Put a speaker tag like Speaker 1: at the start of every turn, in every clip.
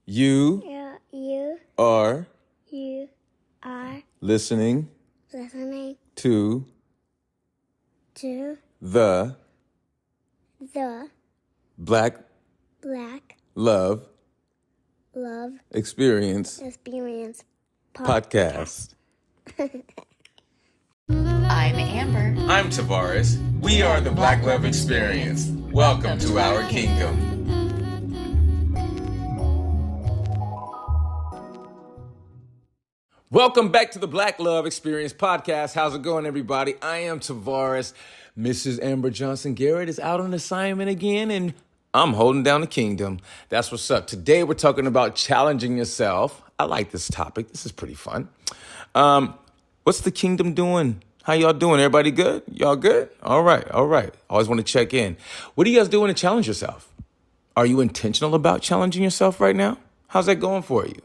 Speaker 1: You
Speaker 2: You
Speaker 1: are
Speaker 2: you are
Speaker 1: listening
Speaker 2: listening
Speaker 1: to
Speaker 2: to
Speaker 1: the
Speaker 2: the
Speaker 1: Black
Speaker 2: Black
Speaker 1: Love
Speaker 2: Love
Speaker 1: Experience
Speaker 2: Experience
Speaker 1: podcast.
Speaker 3: I'm Amber.
Speaker 1: I'm Tavares. We are the Black Love Experience. Welcome to our kingdom. Welcome back to the Black Love Experience podcast. How's it going, everybody? I am Tavares. Mrs. Amber Johnson Garrett is out on assignment again, and I'm holding down the kingdom. That's what's up. Today, we're talking about challenging yourself. I like this topic. This is pretty fun. What's the kingdom doing? How y'all doing? Everybody good? Y'all good? All right. Always want to check in. What are you guys doing to challenge yourself? Are you intentional about challenging yourself right now? How's that going for you?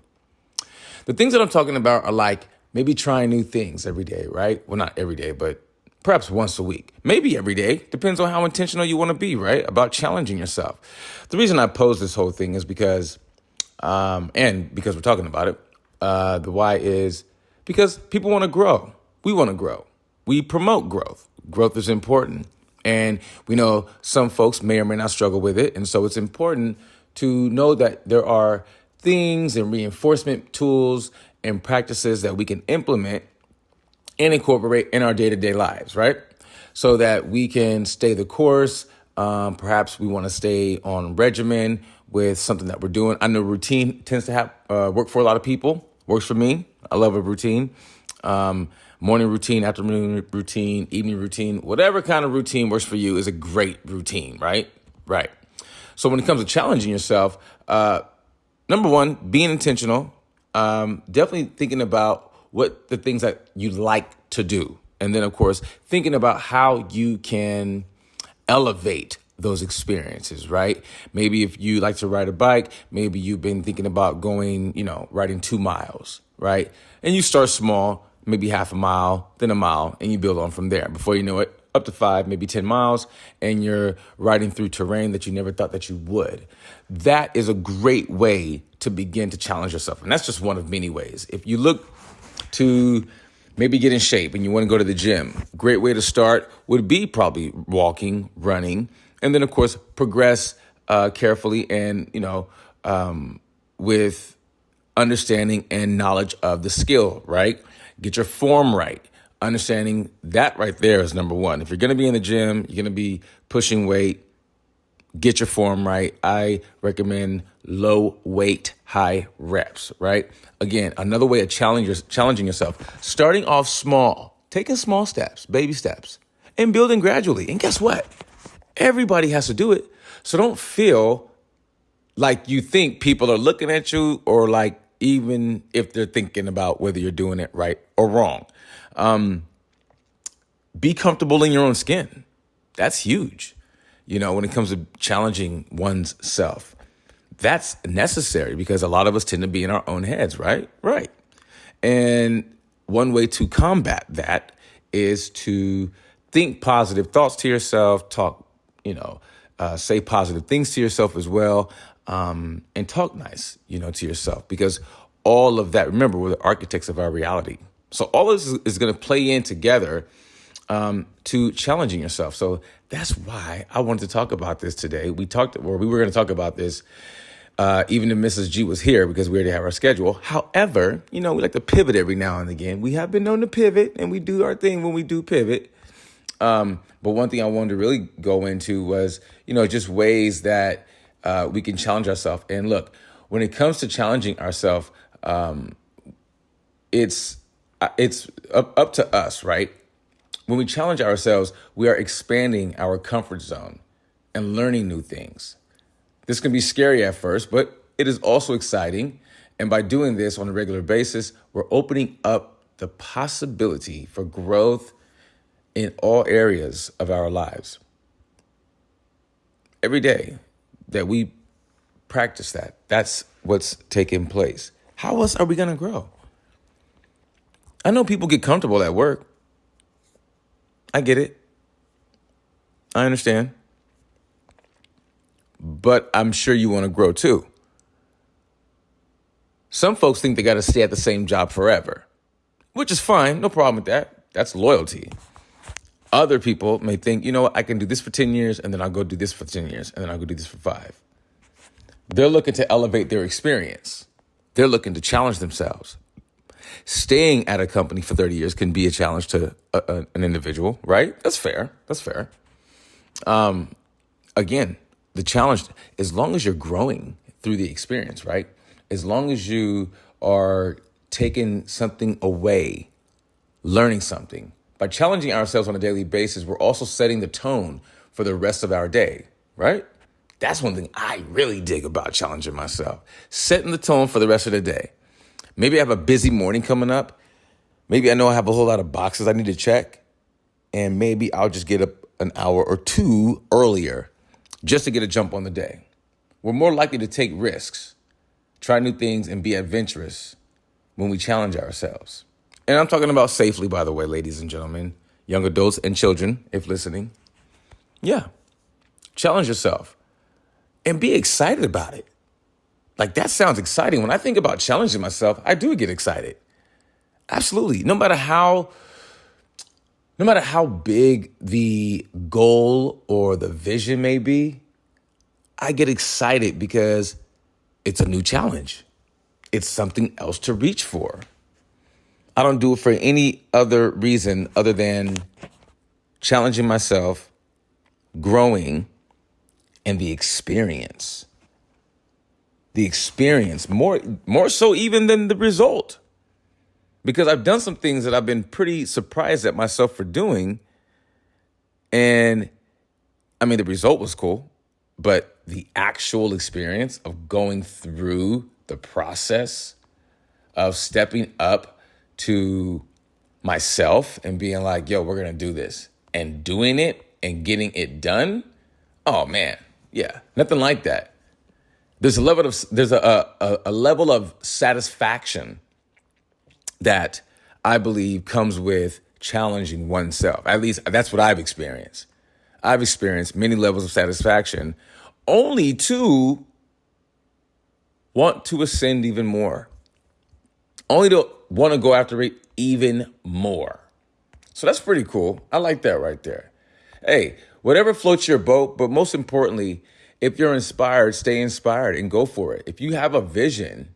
Speaker 1: The things that I'm talking about are like maybe trying new things every day, right? Well, not every day, but perhaps once a week. Maybe every day. Depends on how intentional you want to be, right? About challenging yourself. The reason I pose this whole thing is because, and because we're talking about it, the why is because people want to grow. We want to grow. We promote growth. Growth is important. And we know some folks may or may not struggle with it. And so it's important to know that there are things and reinforcement tools and practices that we can implement and incorporate in our day-to-day lives, right? So that we can stay the course. Perhaps we want to stay on regimen with something that we're doing. I know routine tends to have work for a lot of people. Works for me. I love a routine. Morning routine, afternoon routine, evening routine, whatever kind of routine works for you is a great routine, right? Right. So when it comes to challenging yourself, number one, being intentional, definitely thinking about what the things that you like to do. And then, of course, thinking about how you can elevate those experiences, right? Maybe if you like to ride a bike, maybe you've been thinking about going, riding 2 miles, right? And you start small, maybe half a mile, then a mile, and you build on from there. Before you know it, up to 5, maybe 10 miles, and you're riding through terrain that you never thought that you would. That is a great way to begin to challenge yourself. And that's just one of many ways. If you look to maybe get in shape and you want to go to the gym, great way to start would be probably walking, running, and then, of course, progress carefully and, with understanding and knowledge of the skill, right? Get your form right. Understanding that right there is number one. If you're going to be in the gym, you're going to be pushing weight, get your form right. I recommend low weight, high reps, right? Again, another way of challenging yourself, starting off small, taking small steps, baby steps, and building gradually. And guess what? Everybody has to do it. So don't feel like you think people are looking at you or like even if they're thinking about whether you're doing it right or wrong. Be comfortable in your own skin. That's huge. When it comes to challenging one's self, that's necessary because a lot of us tend to be in our own heads, right? Right. And one way to combat that is to think positive thoughts to yourself, talk, say positive things to yourself as well, and talk nice, to yourself, because all of that, remember, we're the architects of our reality. So all of this is going to play in together to challenging yourself. So that's why I wanted to talk about this today. We were going to talk about this even if Mrs. G was here because we already have our schedule. However, we like to pivot every now and again. We have been known to pivot, and we do our thing when we do pivot. But one thing I wanted to really go into was, just ways that we can challenge ourselves. And look, when it comes to challenging ourselves, it's up to us, right? When we challenge ourselves, we are expanding our comfort zone and learning new things. This can be scary at first, but it is also exciting. And by doing this on a regular basis, we're opening up the possibility for growth in all areas of our lives. Every day that we practice that, that's what's taking place. How else are we going to grow? I know people get comfortable at work. I get it. I understand. But I'm sure you want to grow too. Some folks think they got to stay at the same job forever, which is fine. No problem with that. That's loyalty. Other people may think, you know what, I can do this for 10 years and then I'll go do this for 10 years and then I'll go do this for 5. They're looking to elevate their experience. They're looking to challenge themselves. Staying at a company for 30 years can be a challenge to an individual, right? That's fair. Again, the challenge, as long as you're growing through the experience, right? As long as you are taking something away, learning something. By challenging ourselves on a daily basis, we're also setting the tone for the rest of our day, right? That's one thing I really dig about challenging myself. Setting the tone for the rest of the day. Maybe I have a busy morning coming up. Maybe I know I have a whole lot of boxes I need to check. And maybe I'll just get up an hour or two earlier just to get a jump on the day. We're more likely to take risks, try new things, and be adventurous when we challenge ourselves. And I'm talking about safely, by the way, ladies and gentlemen, young adults and children, if listening. Yeah, challenge yourself and be excited about it. Like, that sounds exciting. When I think about challenging myself, I do get excited. Absolutely. No matter how big the goal or the vision may be, I get excited because it's a new challenge. It's something else to reach for. I don't do it for any other reason other than challenging myself, growing, and the experience. The experience, more so even than the result. Because I've done some things that I've been pretty surprised at myself for doing. And I mean, the result was cool, but the actual experience of going through the process of stepping up to myself and being like, yo, we're going to do this, and doing it and getting it done. Oh man. Yeah. Nothing like that. There's a level of satisfaction that I believe comes with challenging oneself. At least that's what I've experienced. I've experienced many levels of satisfaction only to want to ascend even more. Only to want to go after it even more. So that's pretty cool. I like that right there. Hey, whatever floats your boat, but most importantly, if you're inspired, stay inspired and go for it. If you have a vision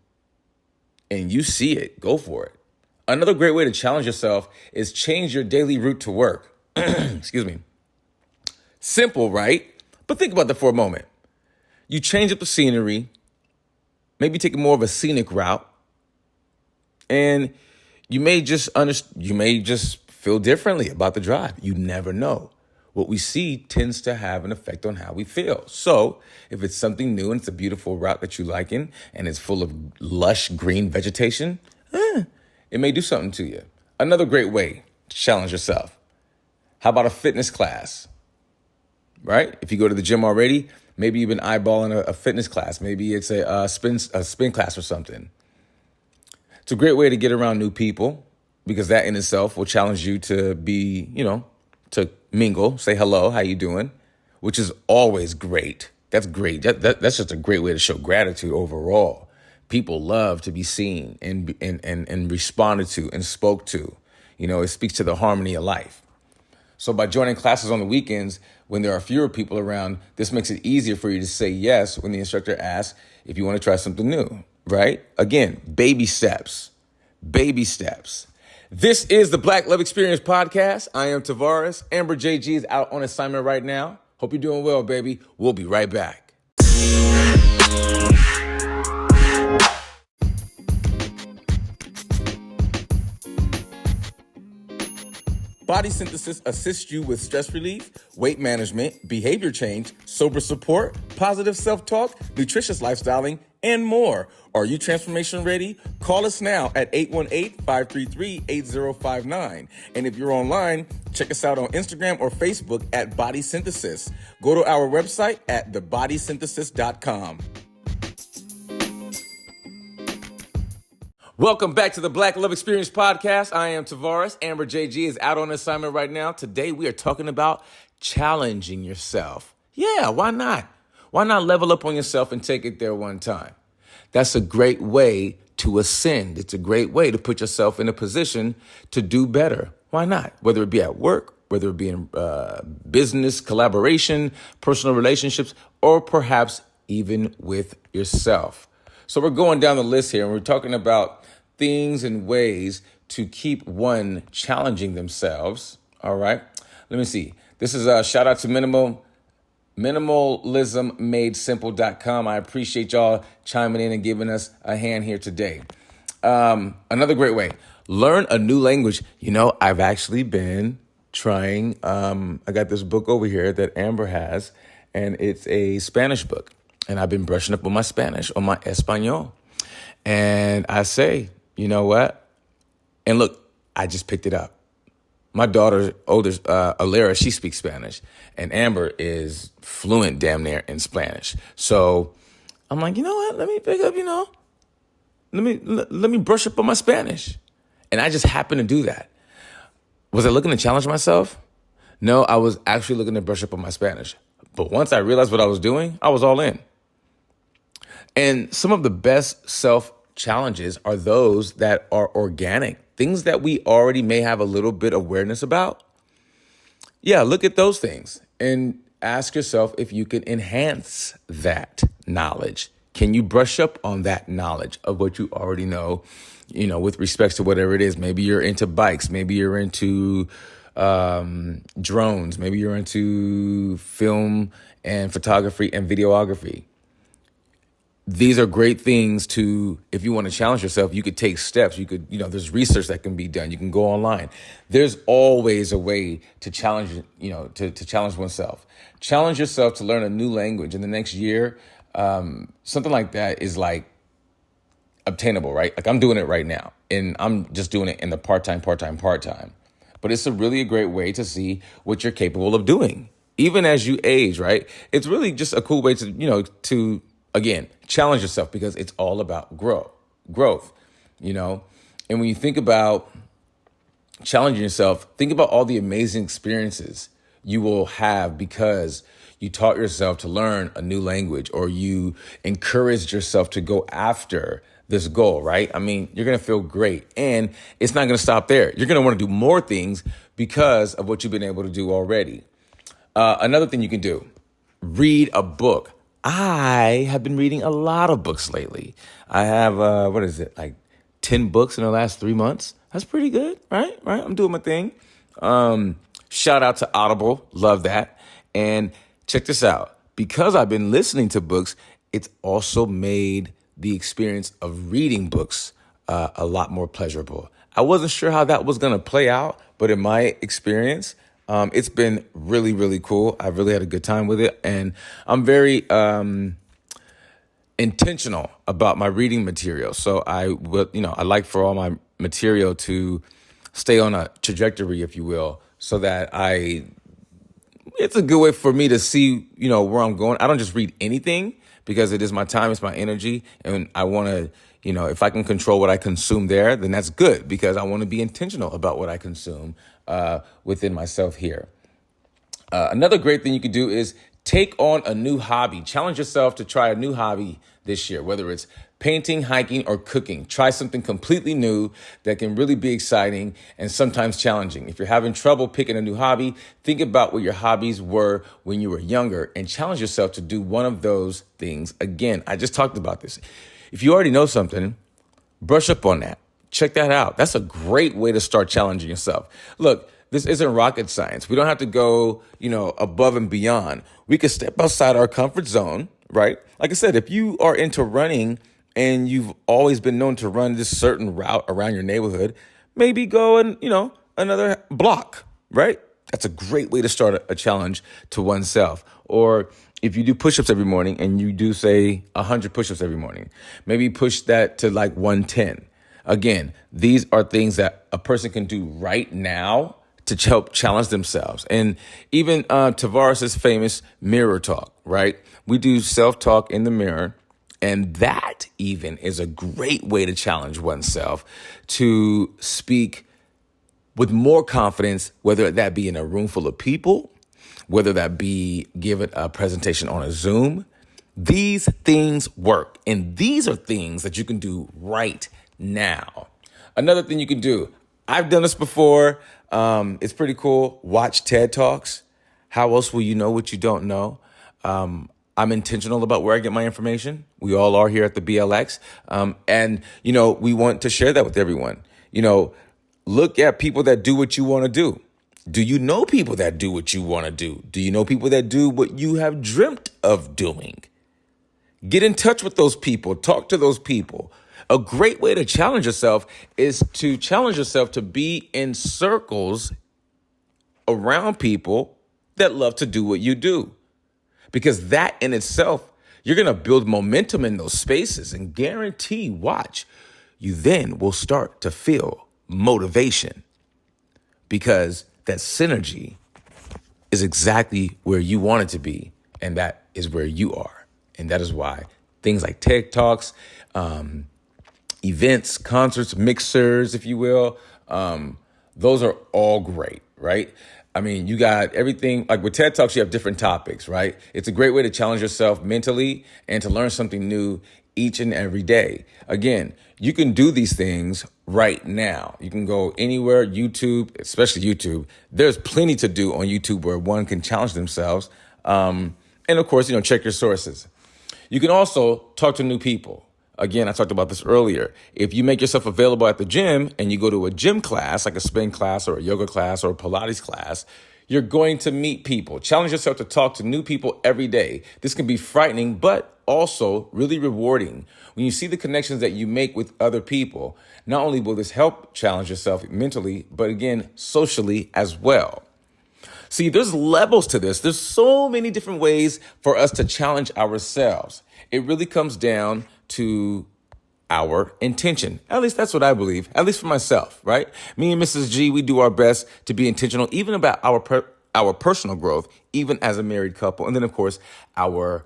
Speaker 1: and you see it, go for it. Another great way to challenge yourself is change your daily route to work. Excuse me. Simple, right? But think about that for a moment. You change up the scenery, maybe take more of a scenic route, and you may just feel differently about the drive. You never know. What we see tends to have an effect on how we feel. So if it's something new and it's a beautiful route that you like and it's full of lush green vegetation, it may do something to you. Another great way to challenge yourself. How about a fitness class? Right? If you go to the gym already, maybe you've been eyeballing a fitness class. Maybe it's a spin class or something. It's a great way to get around new people because that in itself will challenge you to be, to mingle, say hello, how you doing, which is always great. That's great. That's just a great way to show gratitude overall. People love to be seen and responded to and spoke to. It speaks to the harmony of life. So by joining classes on the weekends, when there are fewer people around, this makes it easier for you to say yes when the instructor asks if you want to try something new, right? Again, baby steps. This is the Black Love Experience podcast. I am Tavares. Amber JG is out on assignment right now. Hope you're doing well, baby. We'll be right back. Body Synthesis assists you with stress relief, weight management, behavior change, sober support, positive self-talk, nutritious lifestyling, and more. Are you transformation ready? Call us now at 818-533-8059. And if you're online, check us out on Instagram or Facebook at Body Synthesis. Go to our website at thebodysynthesis.com. Welcome back to the Black Love Experience podcast. I am Tavares. Amber JG is out on assignment right now. Today we are talking about challenging yourself. Yeah, why not? Why not level up on yourself and take it there one time? That's a great way to ascend. It's a great way to put yourself in a position to do better. Why not? Whether it be at work, whether it be in business, collaboration, personal relationships, or perhaps even with yourself. So we're going down the list here and we're talking about things and ways to keep one challenging themselves. All right. Let me see. This is a shout out to minimalismmadesimple.com. I appreciate y'all chiming in and giving us a hand here today. Another great way, learn a new language. I've actually been trying. I got this book over here that Amber has, and it's a Spanish book. And I've been brushing up on my Spanish, on my Espanol. And I say, you know what? And look, I just picked it up. My daughter, older, Alera, she speaks Spanish. And Amber is fluent damn near in Spanish. So I'm like, you know what? Let me pick up, let me brush up on my Spanish. And I just happened to do that. Was I looking to challenge myself? No, I was actually looking to brush up on my Spanish. But once I realized what I was doing, I was all in. And some of the best self-challenges are those that are organic, things that we already may have a little bit awareness about. Yeah, look at those things and ask yourself if you can enhance that knowledge. Can you brush up on that knowledge of what you already know, with respect to whatever it is? Maybe you're into bikes. Maybe you're into drones. Maybe you're into film and photography and videography. These are great things to, if you want to challenge yourself, you could take steps. You could, there's research that can be done. You can go online. There's always a way to challenge, to challenge oneself. Challenge yourself to learn a new language in the next year. Something like that is like obtainable, right? Like I'm doing it right now and I'm just doing it in the part-time. But it's a really great way to see what you're capable of doing, even as you age, right? It's really just a cool way to, again, challenge yourself because it's all about growth, And when you think about challenging yourself, think about all the amazing experiences you will have because you taught yourself to learn a new language or you encouraged yourself to go after this goal, right? I mean, you're going to feel great and it's not going to stop there. You're going to want to do more things because of what you've been able to do already. Another thing you can do, read a book. I have been reading a lot of books lately. I have, like 10 books in the last 3 months. That's pretty good, right? I'm doing my thing. Shout out to Audible. Love that. And check this out. Because I've been listening to books, it's also made the experience of reading books a lot more pleasurable. I wasn't sure how that was going to play out, but in my experience, it's been really, really cool. I've really had a good time with it. And I'm very intentional about my reading material. So I like for all my material to stay on a trajectory, if you will, so that it's a good way for me to see, where I'm going. I don't just read anything because it is my time, it's my energy. And I want to, if I can control what I consume there, then that's good because I want to be intentional about what I consume within myself here. Another great thing you could do is take on a new hobby. Challenge yourself to try a new hobby this year, whether it's painting, hiking, or cooking. Try something completely new that can really be exciting and sometimes challenging. If you're having trouble picking a new hobby, think about what your hobbies were when you were younger and challenge yourself to do one of those things again. I just talked about this. If you already know something, brush up on that. Check that out. That's a great way to start challenging yourself. Look, this isn't rocket science. We don't have to go, above and beyond. We could step outside our comfort zone, right? Like I said, if you are into running and you've always been known to run this certain route around your neighborhood, maybe go and, another block, right? That's a great way to start a challenge to oneself. Or if you do push-ups every morning and you do, say, 100 push-ups every morning, maybe push that to like 110. Again, these are things that a person can do right now to help challenge themselves. And even Tavares' famous mirror talk, right? We do self-talk in the mirror. And that even is a great way to challenge oneself to speak with more confidence, whether that be in a room full of people, whether that be given a presentation on a Zoom, These things work, and these are things that you can do right now. Another thing you can do, I've done this before. It's pretty cool. Watch TED Talks. How else will you know what you don't know? I'm intentional about where I get my information. We all are here at the BLX. And we want to share that with everyone. Look at people that do what you want to do. Do you know people that do what you want to do? Do you know people that do what you have dreamt of doing? Get in touch with those people. Talk to those people. A great way to challenge yourself is to challenge yourself to be in circles around people that love to do what you do. Because that in itself, you're going to build momentum in those spaces and guarantee, watch, you then will start to feel motivation because that synergy is exactly where you want it to be. And that is where you are. And that is why things like TED Talks, events, concerts, mixers, if you will, those are all great, right? I mean, you got everything, like with TED Talks, you have different topics, right? It's a great way to challenge yourself mentally and to learn something new each and every day. Again, you can do these things right now. You can go anywhere, YouTube, especially YouTube. There's plenty to do on YouTube where one can challenge themselves. And of course, check your sources. You can also talk to new people. Again, I talked about this earlier. If you make yourself available at the gym and you go to a gym class, like a spin class or a yoga class or a Pilates class, you're going to meet people. Challenge yourself to talk to new people every day. This can be frightening, but also really rewarding. When you see the connections that you make with other people, not only will this help challenge yourself mentally, but again, socially as well. See, there's levels to this. There's so many different ways for us to challenge ourselves. It really comes down to our intention. At least that's what I believe, at least for myself, right? Me and Mrs. G, we do our best to be intentional, even about our personal growth, even as a married couple. And then, of course, our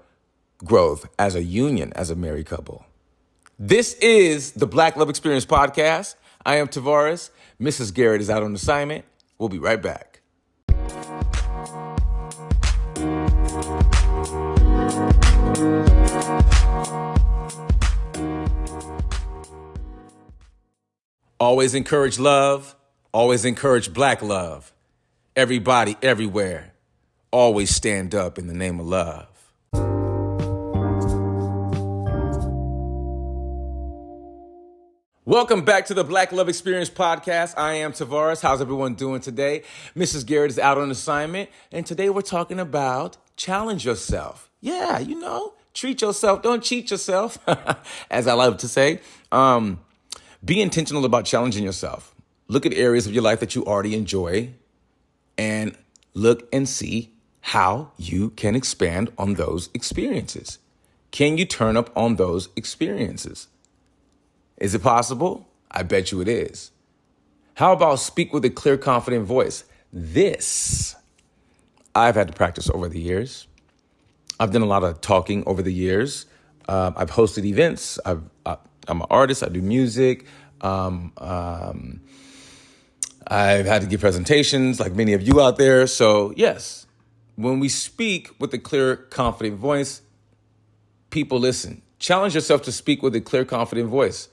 Speaker 1: growth as a union, as a married couple. This is the Black Love Experience podcast. I am Tavares. Mrs. Garrett is out on assignment. We'll be right back. Always encourage love. Always encourage Black love. Everybody, everywhere. Always stand up in the name of love. Welcome back to the Black Love Experience podcast. I am Tavares. How's everyone doing today? Mrs. Garrett is out on assignment, and today we're talking about challenge yourself. Yeah, treat yourself. Don't cheat yourself, as I love to say. Be intentional about challenging yourself. Look at areas of your life that you already enjoy and look and see how you can expand on those experiences. Can you turn up on those experiences? Is it possible? I bet you it is. How about speak with a clear, confident voice? This, I've had to practice over the years. I've done a lot of talking over the years. I've hosted events. I'm an artist. I do music. I've had to give presentations like many of you out there. So yes, when we speak with a clear, confident voice, people listen. Challenge yourself to speak with a clear, confident voice.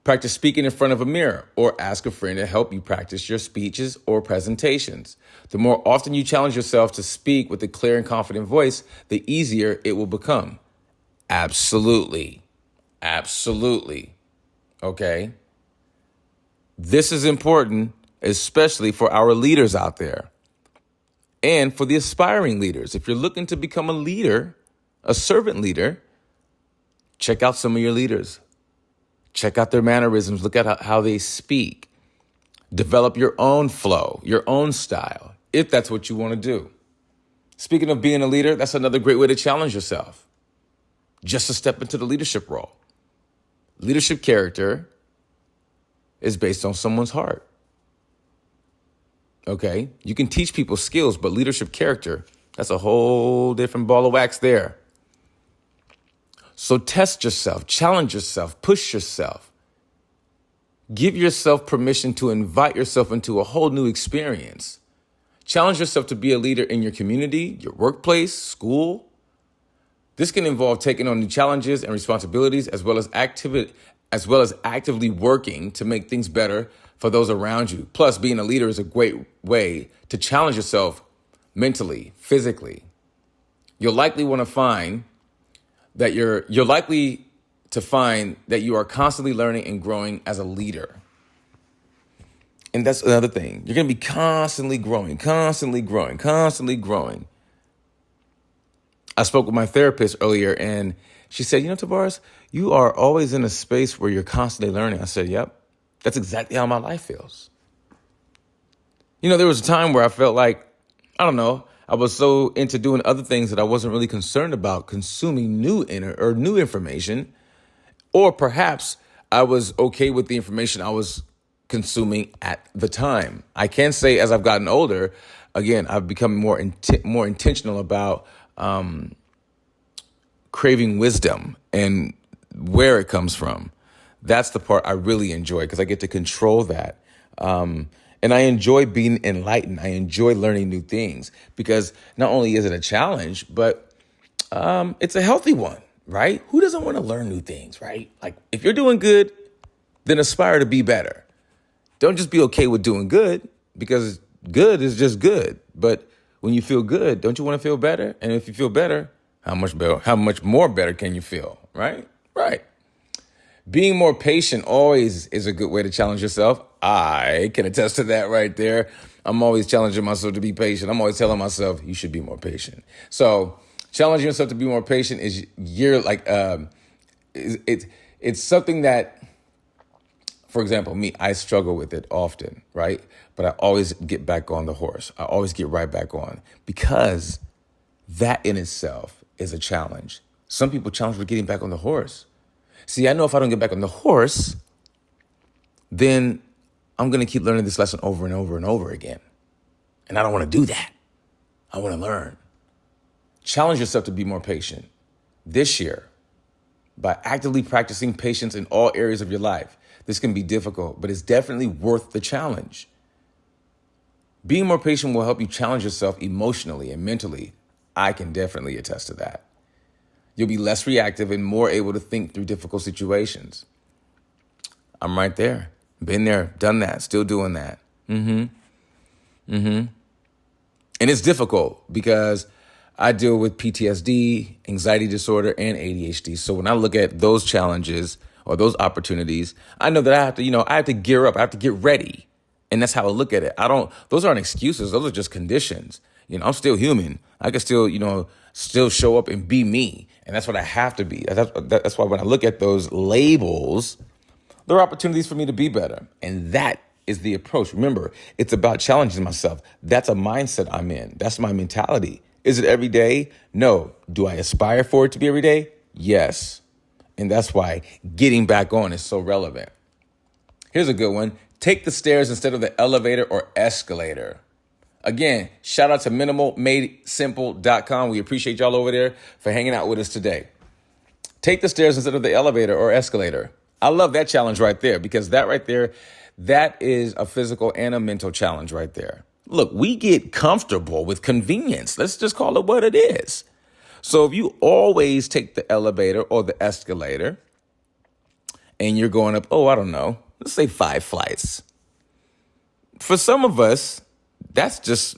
Speaker 1: Practice speaking in front of a mirror or ask a friend to help you practice your speeches or presentations. The more often you challenge yourself to speak with a clear and confident voice, the easier it will become. Absolutely. Absolutely. Okay. This is important, especially for our leaders out there and for the aspiring leaders. If you're looking to become a leader, a servant leader, check out some of your leaders. Check out their mannerisms. Look at how they speak. Develop your own flow, your own style, if that's what you want to do. Speaking of being a leader, that's another great way to challenge yourself. Just to step into the leadership role. Leadership character is based on someone's heart. Okay? You can teach people skills, but leadership character, that's a whole different ball of wax there. So test yourself, challenge yourself, push yourself. Give yourself permission to invite yourself into a whole new experience. Challenge yourself to be a leader in your community, your workplace, school. This can involve taking on new challenges and responsibilities, as well as actively working to make things better for those around you. Plus, being a leader is a great way to challenge yourself mentally, physically. You'll likely want to find that you're likely to find that you are constantly learning and growing as a leader. And that's another thing. You're going to be constantly growing. I spoke with my therapist earlier, and she said, Tavares, you are always in a space where you're constantly learning. I said, yep, that's exactly how my life feels. There was a time where I felt like, I don't know, I was so into doing other things that I wasn't really concerned about consuming new information, or perhaps I was okay with the information I was consuming at the time. I can say as I've gotten older, again, I've become more intentional about craving wisdom and where it comes from. That's the part I really enjoy because I get to control that. And I enjoy being enlightened. I enjoy learning new things because not only is it a challenge, but it's a healthy one, right? Who doesn't want to learn new things, right? Like if you're doing good, then aspire to be better. Don't just be okay with doing good because good is just good. But when you feel good, don't you want to feel better? And if you feel better, how much more better can you feel, right? Right. Being more patient always is a good way to challenge yourself. I can attest to that right there. I'm always challenging myself to be patient. I'm always telling myself you should be more patient. So challenging yourself to be more patient is it's something that, for example, me, I struggle with it often, right? But I always get back on the horse. I always get right back on because that in itself is a challenge. Some people challenge with getting back on the horse. See, I know if I don't get back on the horse, then I'm going to keep learning this lesson over and over and over again. And I don't want to do that. I want to learn. Challenge yourself to be more patient this year by actively practicing patience in all areas of your life. This can be difficult, but it's definitely worth the challenge. Being more patient will help you challenge yourself emotionally and mentally. I can definitely attest to that. You'll be less reactive and more able to think through difficult situations. I'm right there. Been there, done that, still doing that. And it's difficult because I deal with PTSD, anxiety disorder, and ADHD. So when I look at those challenges or those opportunities, I know that I have to gear up. I have to get ready. And that's how I look at it. Those aren't excuses. Those are just conditions. I'm still human. I can still show up and be me. And that's what I have to be. That's why when I look at those labels, there are opportunities for me to be better. And that is the approach. Remember, it's about challenging myself. That's a mindset I'm in. That's my mentality. Is it every day? No. Do I aspire for it to be every day? Yes. And that's why getting back on is so relevant. Here's a good one. Take the stairs instead of the elevator or escalator. Again, shout out to minimalmadesimple.com. We appreciate y'all over there for hanging out with us today. Take the stairs instead of the elevator or escalator. I love that challenge right there because that right there, that is a physical and a mental challenge right there. Look, we get comfortable with convenience. Let's just call it what it is. So if you always take the elevator or the escalator and you're going up, I don't know, let's say 5 flights. For some of us, that's just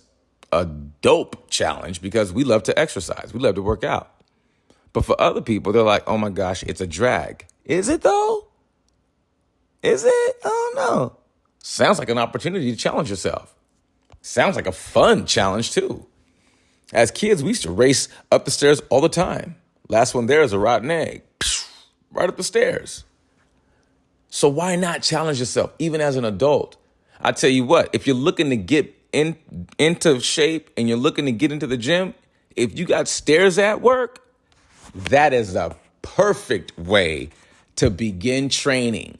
Speaker 1: a dope challenge because we love to exercise. We love to work out. But for other people, they're like, oh my gosh, it's a drag. Is it though? Is it? I don't know. Sounds like an opportunity to challenge yourself. Sounds like a fun challenge too. As kids, we used to race up the stairs all the time. Last one there is a rotten egg. Right up the stairs. So why not challenge yourself, even as an adult? I tell you what, if you're looking to get into shape and you're looking to get into the gym, if you got stairs at work, that is a perfect way to begin training.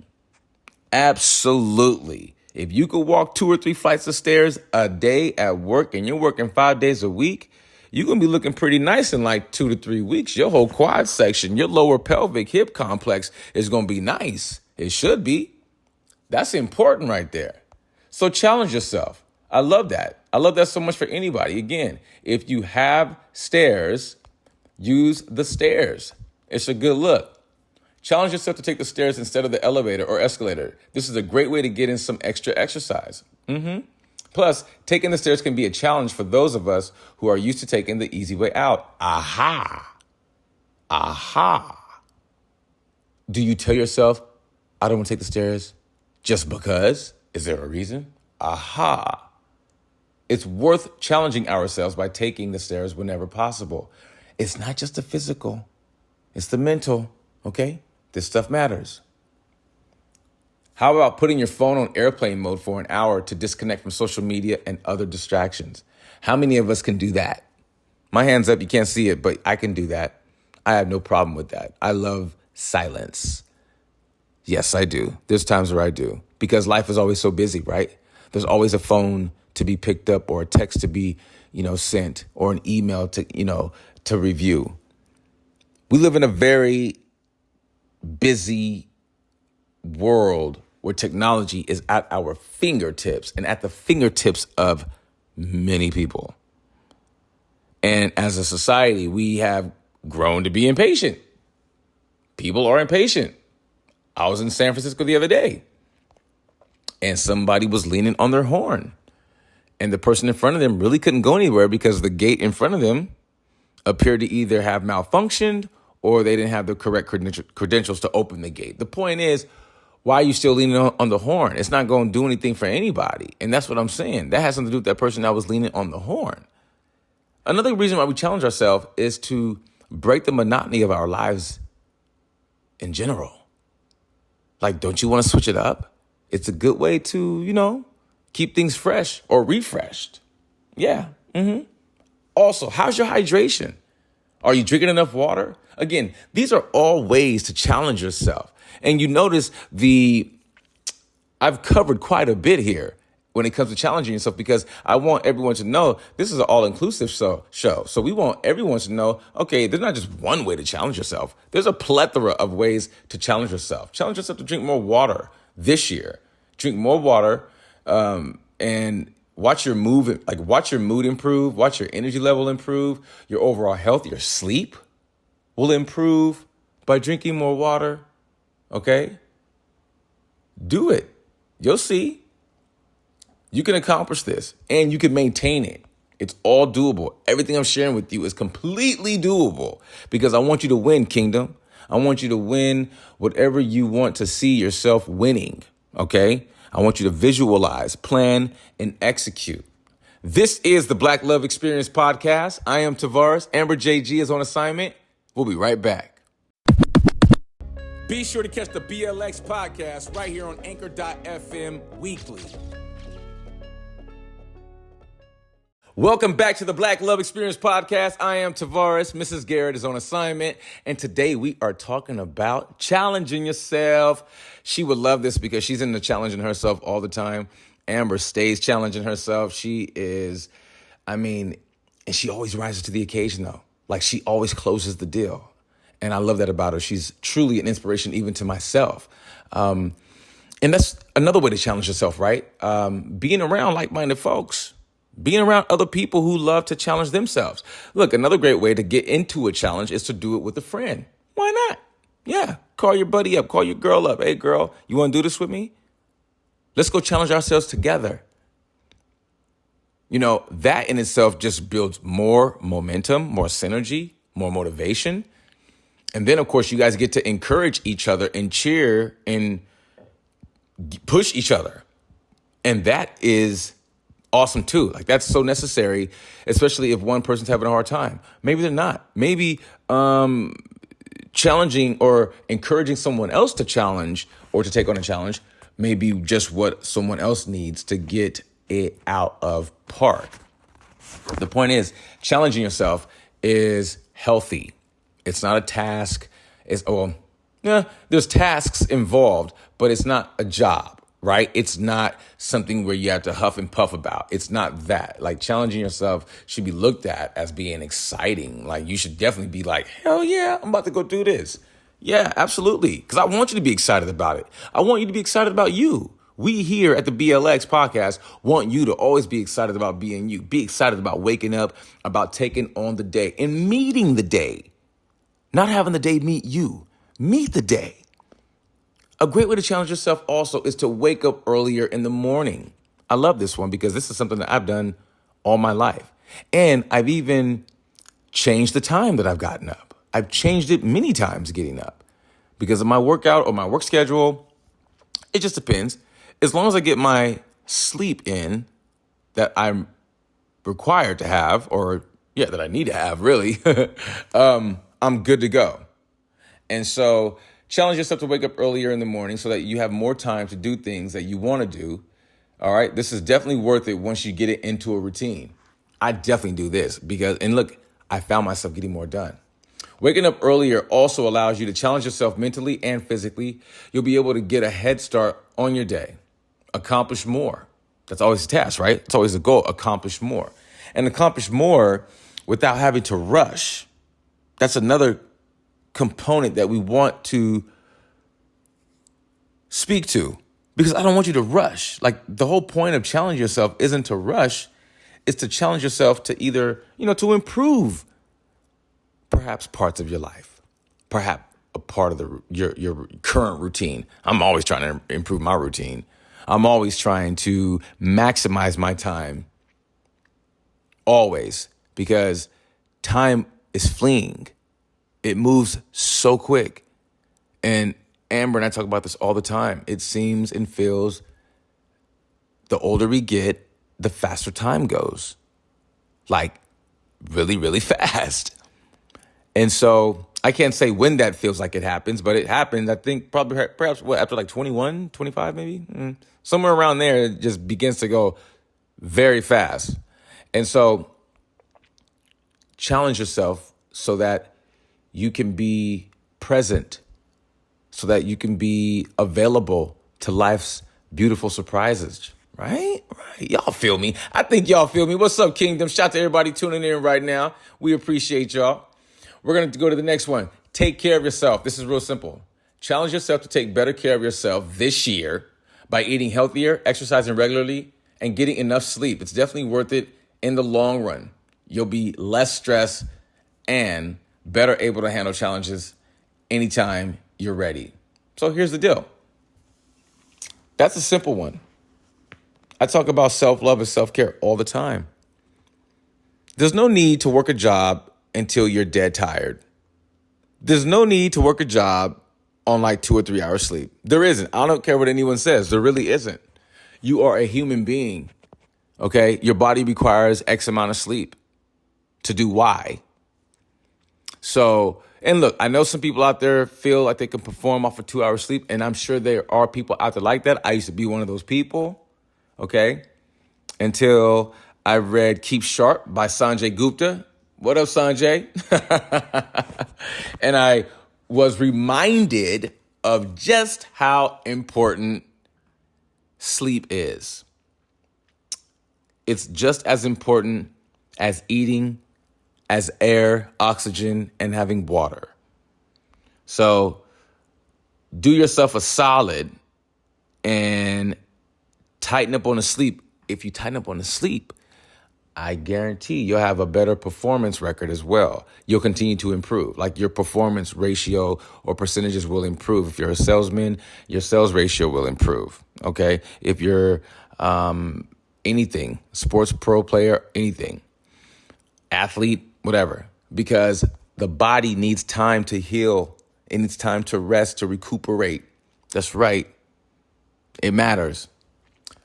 Speaker 1: Absolutely. If you could walk 2 or 3 flights of stairs a day at work and you're working 5 days a week, you're going to be looking pretty nice in like 2 to 3 weeks. Your whole quad section, your lower pelvic hip complex is going to be nice. It should be. That's important right there. So challenge yourself. I love that. I love that so much for anybody. Again, if you have stairs, Use the stairs. It's a good look. Challenge yourself to take the stairs instead of the elevator or escalator. This is a great way to get in some extra exercise. Plus, taking the stairs can be a challenge for those of us who are used to taking the easy way out. Aha. Do you tell yourself, I don't want to take the stairs just because? Is there a reason? Aha. It's worth challenging ourselves by taking the stairs whenever possible. It's not just the physical, it's the mental, okay? This stuff matters. How about putting your phone on airplane mode for an hour to disconnect from social media and other distractions? How many of us can do that? My hand's up, you can't see it, but I can do that. I have no problem with that. I love silence. Yes, I do. There's times where I do, because life is always so busy, right? There's always a phone to be picked up or a text to be, sent, or an email to review. We live in a very busy world where technology is at our fingertips and at the fingertips of many people. And as a society, we have grown to be impatient. People are impatient. I was in San Francisco the other day, and somebody was leaning on their horn. And the person in front of them really couldn't go anywhere because the gate in front of them appeared to either have malfunctioned or they didn't have the correct credentials to open the gate. The point is, why are you still leaning on the horn? It's not going to do anything for anybody. And that's what I'm saying. That has something to do with that person that was leaning on the horn. Another reason why we challenge ourselves is to break the monotony of our lives in general. Like, don't you want to switch it up? It's a good way to, keep things fresh or refreshed. Yeah. Also, how's your hydration? Are you drinking enough water? Again, these are all ways to challenge yourself. And you notice I've covered quite a bit here when it comes to challenging yourself, because I want everyone to know this is an all-inclusive show. So we want everyone to know, okay, there's not just one way to challenge yourself. There's a plethora of ways to challenge yourself. Challenge yourself to drink more water this year. Drink more water, and watch your mood improve, watch your energy level improve, your overall health, your sleep will improve by drinking more water. Okay? Do it. You'll see. You can accomplish this and you can maintain it. It's all doable. Everything I'm sharing with you is completely doable because I want you to win, Kingdom. I want you to win whatever you want to see yourself winning. Okay? I want you to visualize, plan, and execute. This is the Black Love Experience podcast. I am Tavares. Amber JG is on assignment. We'll be right back. Be sure to catch the BLX podcast right here on Anchor.fm weekly. Welcome back to the Black Love Experience podcast. I am Tavares. Mrs. Garrett is on assignment. And today we are talking about challenging yourself. She would love this because she's into challenging herself all the time. Amber stays challenging herself. She is, and she always rises to the occasion though. Like she always closes the deal. And I love that about her. She's truly an inspiration even to myself. And that's another way to challenge yourself, right? Being around like-minded folks. Being around other people who love to challenge themselves. Look, another great way to get into a challenge is to do it with a friend. Why not? Yeah, call your buddy up, call your girl up. Hey, girl, you want to do this with me? Let's go challenge ourselves together. That in itself just builds more momentum, more synergy, more motivation. And then, of course, you guys get to encourage each other and cheer and push each other. And that is awesome too. Like that's so necessary, especially if one person's having a hard time. Maybe they're not. Maybe challenging or encouraging someone else to challenge or to take on a challenge may be just what someone else needs to get it out of park. The point is, challenging yourself is healthy. It's not a task. There's tasks involved, but it's not a job. Right? It's not something where you have to huff and puff about. It's not that. Like challenging yourself should be looked at as being exciting. Like you should definitely be like, hell yeah, I'm about to go do this. Yeah, absolutely. Because I want you to be excited about it. I want you to be excited about you. We here at the BLX podcast want you to always be excited about being you. Be excited about waking up, about taking on the day and meeting the day. Not having the day meet you. Meet the day. A great way to challenge yourself also is to wake up earlier in the morning. I love this one because this is something that I've done all my life. And I've even changed the time that I've gotten up. I've changed it many times getting up because of my workout or my work schedule. It just depends. As long as I get my sleep in that I'm required to have, or that I need to have really, I'm good to go. And so challenge yourself to wake up earlier in the morning so that you have more time to do things that you want to do. All right. This is definitely worth it once you get it into a routine. I definitely do this and look, I found myself getting more done. Waking up earlier also allows you to challenge yourself mentally and physically. You'll be able to get a head start on your day, accomplish more. That's always a task, right? It's always a goal, accomplish more. And accomplish more without having to rush. That's another component that we want to speak to because I don't want you to rush. Like the whole point of challenging yourself isn't to rush. It's to challenge yourself to either, to improve perhaps parts of your life, perhaps a part of your current routine. I'm always trying to improve my routine. I'm always trying to maximize my time, always, because time is fleeing. It moves so quick. And Amber and I talk about this all the time. It seems and feels the older we get, the faster time goes. Like really, really fast. And so I can't say when that feels like it happens, but it happens, I think perhaps after like 21, 25 maybe? Somewhere around there, it just begins to go very fast. And so challenge yourself so that you can be present, so that you can be available to life's beautiful surprises. Right? Y'all feel me. I think y'all feel me. What's up, Kingdom? Shout out to everybody tuning in right now. We appreciate y'all. We're going to go to the next one. Take care of yourself. This is real simple. Challenge yourself to take better care of yourself this year by eating healthier, exercising regularly, and getting enough sleep. It's definitely worth it in the long run. You'll be less stressed and better able to handle challenges anytime you're ready. So here's the deal. That's a simple one. I talk about self-love and self-care all the time. There's no need to work a job until you're dead tired. There's no need to work a job on like 2 or 3 hours sleep. There isn't. I don't care what anyone says. There really isn't. You are a human being, okay? Your body requires X amount of sleep to do Y. So, and look, I know some people out there feel like they can perform off of 2 hours sleep, and I'm sure there are people out there like that. I used to be one of those people. Okay, until I read Keep Sharp by Sanjay Gupta. What up, Sanjay? And I was reminded of just how important sleep is. It's just as important as eating, as air, oxygen, and having water. So do yourself a solid and tighten up on the sleep. If you tighten up on the sleep, I guarantee you'll have a better performance record as well. You'll continue to improve. Like your performance ratio or percentages will improve. If you're a salesman, your sales ratio will improve. Okay. If you're anything, sports pro player, anything, athlete, whatever, because the body needs time to heal. It needs time to rest, to recuperate. That's right. It matters.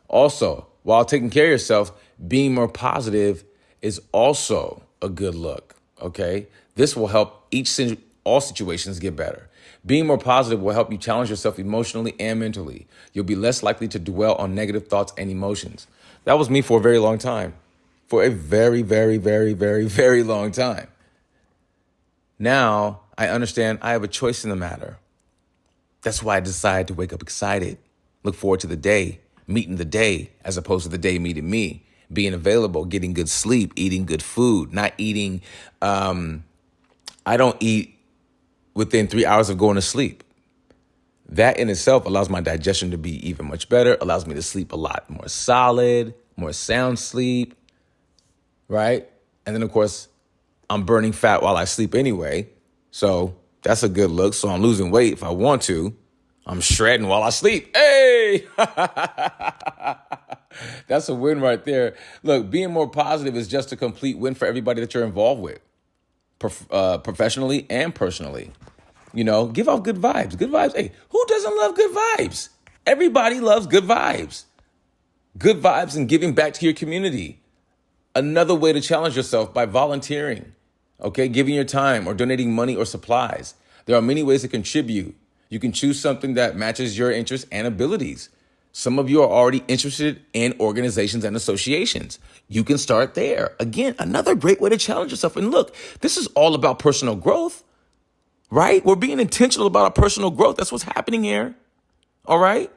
Speaker 1: Also, while taking care of yourself, being more positive is also a good look, okay? This will help all situations get better. Being more positive will help you challenge yourself emotionally and mentally. You'll be less likely to dwell on negative thoughts and emotions. That was me for a very long time. For a very, very, very, very, very long time. Now, I understand I have a choice in the matter. That's why I decided to wake up excited, look forward to the day, meeting the day, as opposed to the day meeting me, being available, getting good sleep, eating good food, not eating. I don't eat within 3 hours of going to sleep. That in itself allows my digestion to be even much better, allows me to sleep a lot more solid, more sound sleep, right? And then, of course, I'm burning fat while I sleep anyway. So that's a good look. So I'm losing weight if I want to. I'm shredding while I sleep. Hey! That's a win right there. Look, being more positive is just a complete win for everybody that you're involved with, professionally and personally. Give off good vibes. Good vibes. Hey, who doesn't love good vibes? Everybody loves good vibes. Good vibes and giving back to your community. Another way to challenge yourself by volunteering, okay? Giving your time or donating money or supplies. There are many ways to contribute. You can choose something that matches your interests and abilities. Some of you are already interested in organizations and associations. You can start there. Again, another great way to challenge yourself. And look, this is all about personal growth, right? We're being intentional about our personal growth. That's what's happening here, all right?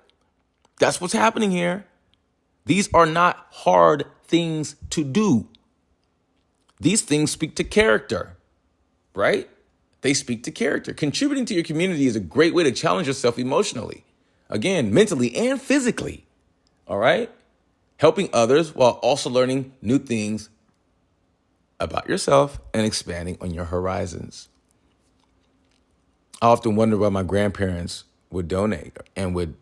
Speaker 1: That's what's happening here. These are not hard things to do. These things speak to character, right? They speak to character. Contributing to your community is a great way to challenge yourself emotionally. Again, mentally and physically, all right? Helping others while also learning new things about yourself and expanding on your horizons. I often wonder why my grandparents would donate and would,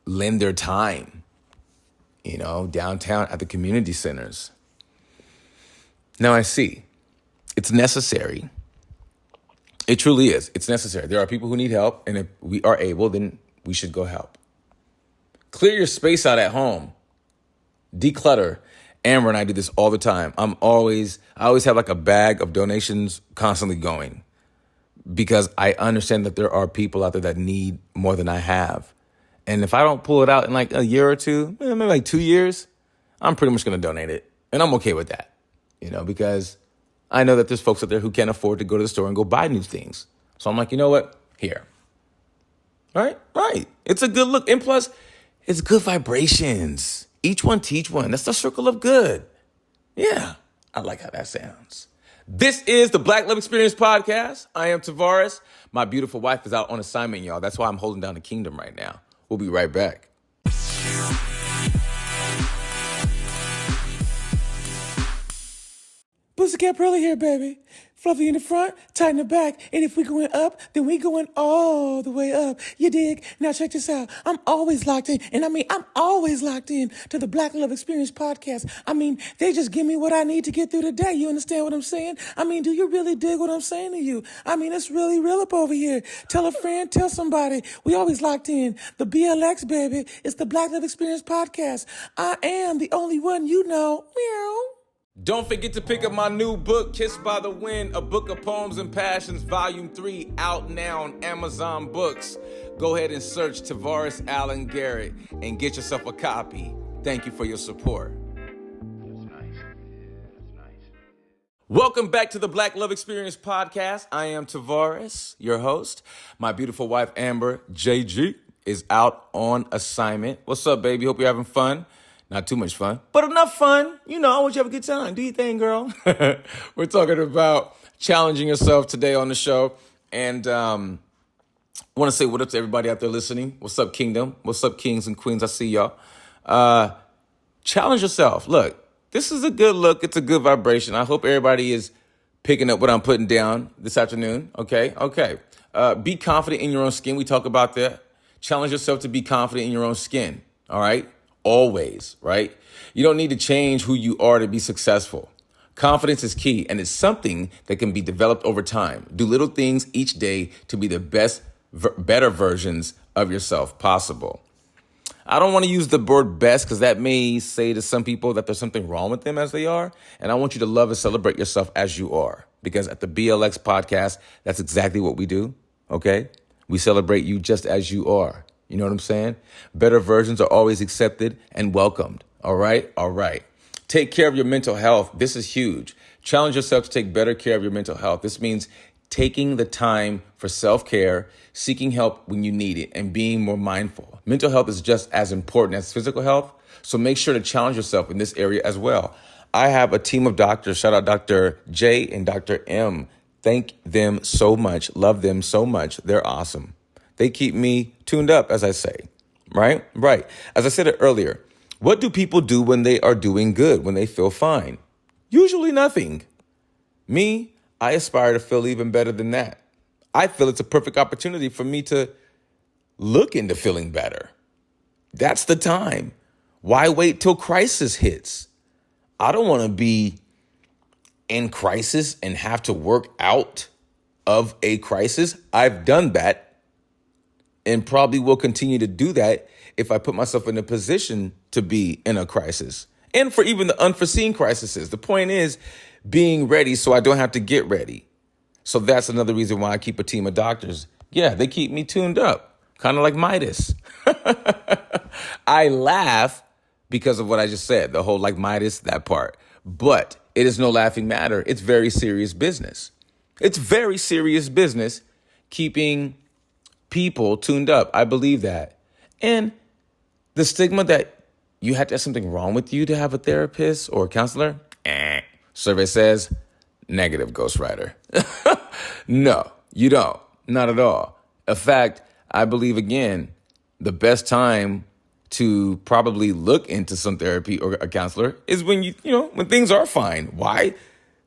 Speaker 1: lend their time, downtown at the community centers. Now I see it's necessary. It truly is. It's necessary. There are people who need help, and if we are able, then we should go help. Clear your space out at home. Declutter. Amber and I do this all the time. I always have like a bag of donations constantly going because I understand that there are people out there that need more than I have. And if I don't pull it out in like a year or two, maybe like 2 years, I'm pretty much going to donate it. And I'm okay with that, because I know that there's folks out there who can't afford to go to the store and go buy new things. So I'm like, you know what? Here. Right. It's a good look. And plus, it's good vibrations. Each one teach one. That's the circle of good. Yeah, I like how that sounds. This is the Black Love Experience Podcast. I am Tavares. My beautiful wife is out on assignment, y'all. That's why I'm holding down the kingdom right now. We'll be right back. Pussycat Pearly here, baby. Fluffy in the front, tight in the back. And if we going up, then we going all the way up. You dig? Now check this out. I'm always locked in. And I'm always locked in to the Black Love Experience Podcast. They just give me what I need to get through the day. You understand what I'm saying? Do you really dig what I'm saying to you? It's really real up over here. Tell a friend, tell somebody. We always locked in. The BLX, baby. It's the Black Love Experience Podcast. I am the only one you know. Meow. Don't forget to pick up my new book, Kissed by the Wind, A Book of Poems and Passions, Volume 3, out now on Amazon Books. Go ahead and search Tavares Allen Garrett and get yourself a copy. Thank you for your support. That's nice. Welcome back to the Black Love Experience Podcast. I am Tavares, your host. My beautiful wife, Amber, JG, is out on assignment. What's up, baby? Hope you're having fun. Not too much fun, but enough fun. I want you to have a good time. Do your thing, girl. We're talking about challenging yourself today on the show. And I want to say what up to everybody out there listening. What's up, Kingdom? What's up, Kings and Queens? I see y'all. Challenge yourself. Look, this is a good look. It's a good vibration. I hope everybody is picking up what I'm putting down this afternoon. Okay. Be confident in your own skin. We talk about that. Challenge yourself to be confident in your own skin. All right. Always, right? You don't need to change who you are to be successful. Confidence is key, and it's something that can be developed over time. Do little things each day to be the better versions of yourself possible. I don't want to use the word best because that may say to some people that there's something wrong with them as they are. And I want you to love and celebrate yourself as you are. Because at the BLX podcast, that's exactly what we do, okay? We celebrate you just as you are. You know what I'm saying? Better versions are always accepted and welcomed. All right. Take care of your mental health. This is huge. Challenge yourself to take better care of your mental health. This means taking the time for self-care, seeking help when you need it, and being more mindful. Mental health is just as important as physical health. So make sure to challenge yourself in this area as well. I have a team of doctors. Shout out Dr. J and Dr. M. Thank them so much. Love them so much. They're awesome. They keep me tuned up, as I say, right? Right. As I said it earlier, what do people do when they are doing good, when they feel fine? Usually nothing. Me, I aspire to feel even better than that. I feel it's a perfect opportunity for me to look into feeling better. That's the time. Why wait till crisis hits? I don't want to be in crisis and have to work out of a crisis. I've done that and probably will continue to do that if I put myself in a position to be in a crisis. And for even the unforeseen crises. The point is being ready so I don't have to get ready. So that's another reason why I keep a team of doctors. Yeah, they keep me tuned up, kind of like Midas. I laugh because of what I just said, the whole like Midas, that part. But it is no laughing matter. It's very serious business. It's very serious business keeping people tuned up. I believe that. And the stigma that you had to have something wrong with you to have a therapist or a counselor, survey says negative, ghostwriter. No, you don't. Not at all. In fact, I believe, again, the best time to probably look into some therapy or a counselor is when when things are fine. Why?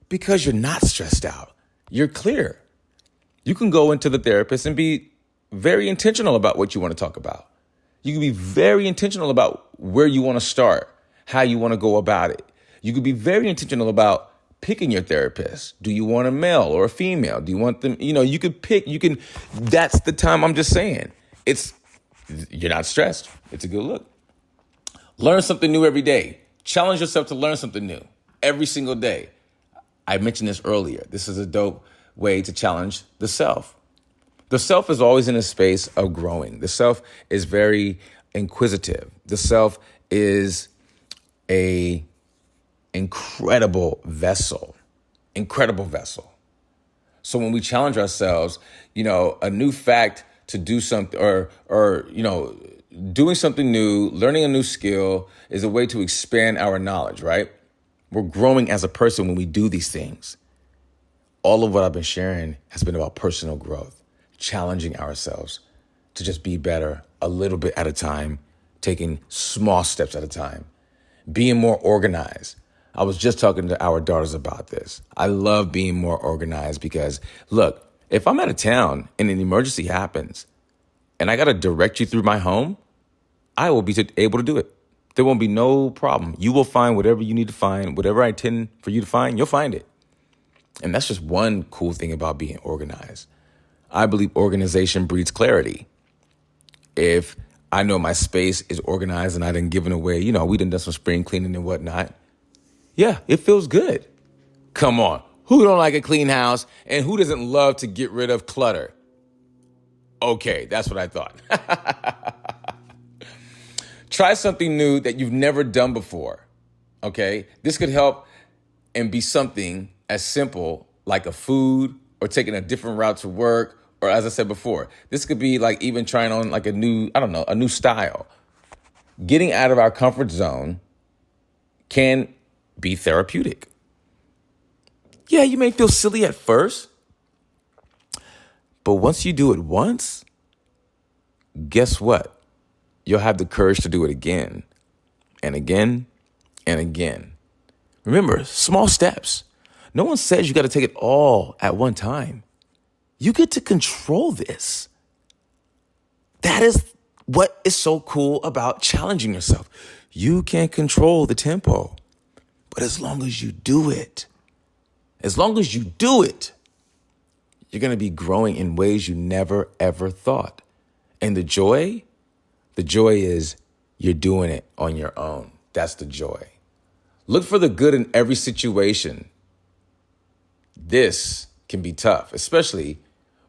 Speaker 1: Because you're not stressed out. You're clear. You can go into the therapist and be very intentional about what you want to talk about. You can be very intentional about where you want to start, how you want to go about it. You could be very intentional about picking your therapist. Do you want a male or a female? Do you want them? You could pick. That's the time. I'm just saying. You're not stressed. It's a good look. Learn something new every day. Challenge yourself to learn something new every single day. I mentioned this earlier. This is a dope way to challenge the self. The self is always in a space of growing. The self is very inquisitive. The self is a incredible vessel. So when we challenge ourselves, a new fact to do something or doing something new, learning a new skill is a way to expand our knowledge, right? We're growing as a person when we do these things. All of what I've been sharing has been about personal growth, challenging ourselves to just be better a little bit at a time, taking small steps at a time, being more organized. I was just talking to our daughters about this. I love being more organized because, look, if I'm out of town and an emergency happens and I got to direct you through my home, I will be able to do it. There won't be no problem. You will find whatever you need to find, whatever I intend for you to find, you'll find it. And that's just one cool thing about being organized. I believe organization breeds clarity. If I know my space is organized and I didn't give it away, we done some spring cleaning and whatnot. Yeah, it feels good. Come on. Who don't like a clean house and who doesn't love to get rid of clutter? Okay, that's what I thought. Try something new that you've never done before. Okay, this could help and be something as simple like a food or taking a different route to work. Or as I said before, this could be like even trying on like a new style. Getting out of our comfort zone can be therapeutic. Yeah, you may feel silly at first, but once you do it once, guess what? You'll have the courage to do it again and again and again. Remember, small steps. No one says you got to take it all at one time. You get to control this. That is what is so cool about challenging yourself. You can control the tempo, but as long as you do it, you're going to be growing in ways you never, ever thought. And the joy is you're doing it on your own. That's the joy. Look for the good in every situation. This can be tough, especially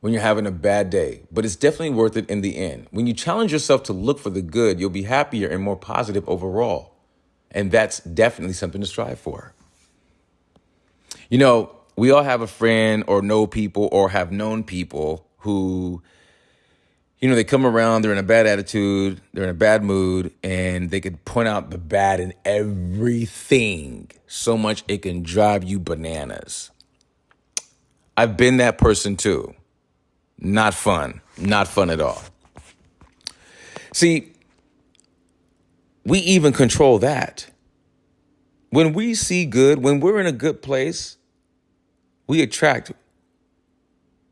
Speaker 1: when you're having a bad day, but it's definitely worth it in the end. When you challenge yourself to look for the good, you'll be happier and more positive overall. And that's definitely something to strive for. We all have a friend or know people or have known people who, they come around, they're in a bad attitude, they're in a bad mood, and they could point out the bad in everything so much it can drive you bananas. I've been that person too. Not fun. Not fun at all. See, we even control that. When we see good, when we're in a good place, we attract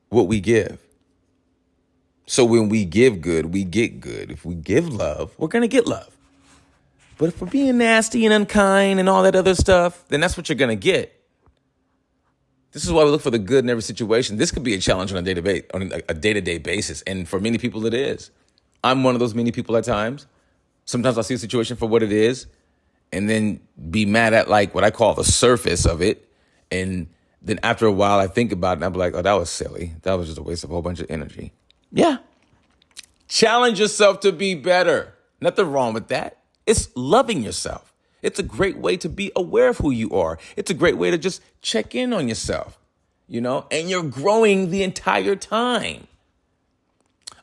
Speaker 1: what we give. So when we give good, we get good. If we give love, we're going to get love. But if we're being nasty and unkind and all that other stuff, then that's what you're going to get. This is why we look for the good in every situation. This could be a challenge on a day-to-day basis. And for many people, it is. I'm one of those many people at times. Sometimes I'll see a situation for what it is and then be mad at like what I call the surface of it. And then after a while, I think about it and I'll be like, oh, that was silly. That was just a waste of a whole bunch of energy. Yeah. Challenge yourself to be better. Nothing wrong with that. It's loving yourself. It's a great way to be aware of who you are. It's a great way to just check in on yourself, and you're growing the entire time.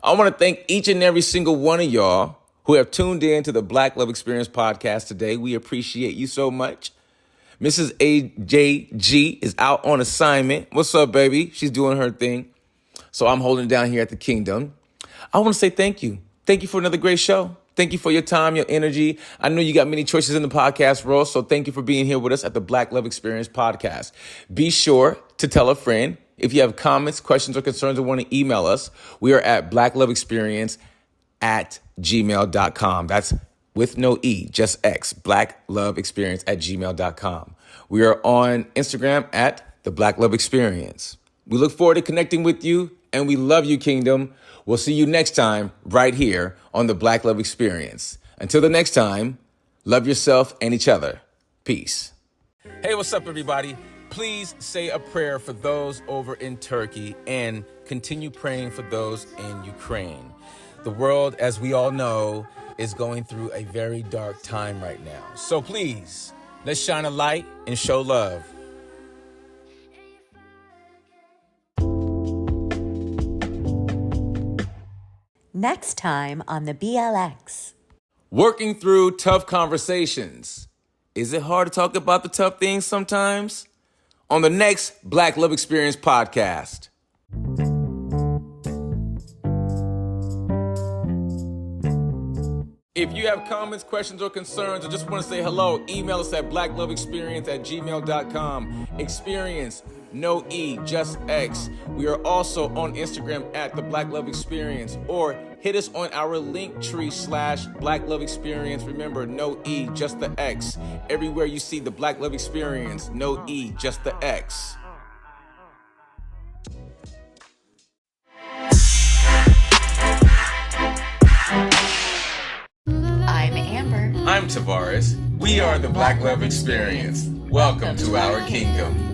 Speaker 1: I want to thank each and every single one of y'all who have tuned in to the Black Love Experience podcast today. We appreciate you so much. Mrs. AJG is out on assignment. What's up, baby? She's doing her thing. So I'm holding it down here at the Kingdom. I want to say thank you. Thank you for another great show. Thank you for your time, your energy. I know you got many choices in the podcast world, so thank you for being here with us at the Black Love Experience podcast. Be sure to tell a friend. If you have comments, questions, or concerns, or want to email us, we are at blackloveexperience@gmail.com. That's with no E, just X, blackloveexperience@gmail.com. We are on Instagram at the Black Love Experience. We look forward to connecting with you, and we love you, Kingdom. We'll see you next time right here on the Black Love Experience. Until the next time, love yourself and each other. Peace. Hey, what's up, everybody? Please say a prayer for those over in Turkey and continue praying for those in Ukraine. The world, as we all know, is going through a very dark time right now. So please, let's shine a light and show love.
Speaker 3: Next time on the BLX.
Speaker 1: Working through tough conversations. Is it hard to talk about the tough things sometimes? On the next Black Love Experience podcast. If you have comments, questions, or concerns, or just want to say hello, email us at blackloveexperience@gmail.com. Experience, no E, just X. We are also on Instagram at the Black Love Experience, or hit us on our Linktree /Black Love Experience. Remember, no E, just the X. Everywhere you see the Black Love Experience, no E, just the X.
Speaker 3: I'm Amber.
Speaker 1: I'm Tavares. We are the Black Love Experience. Welcome to our kingdom.